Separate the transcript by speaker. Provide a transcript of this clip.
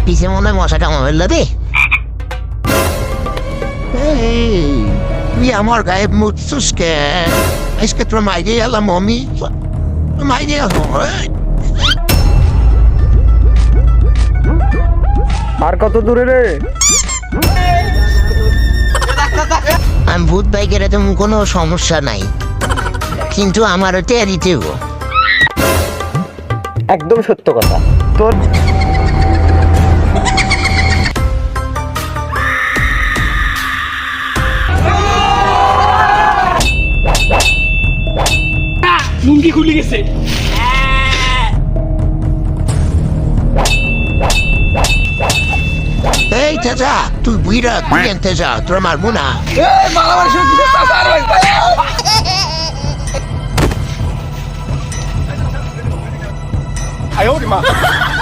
Speaker 1: পিছে মনে হয় মশাটা আমার রে। তুই আমার গায়ে মুছছিস কে? আজকে তোর মাইরে এলাম আমি, মাইরে এলাম।
Speaker 2: আর কত দূরে রে?
Speaker 1: আমি ভূত বাইকের তেমন কোনো সমস্যা নাই, কিন্তু আমার টেরিতেও
Speaker 2: একদম সত্য কথা। তোর
Speaker 3: লুঙ্গি খুলে গেছে।
Speaker 1: এই চাচা, তুই বুইরা তুই আনতে যা, তোর মারবো না।
Speaker 3: 哎呦我的妈！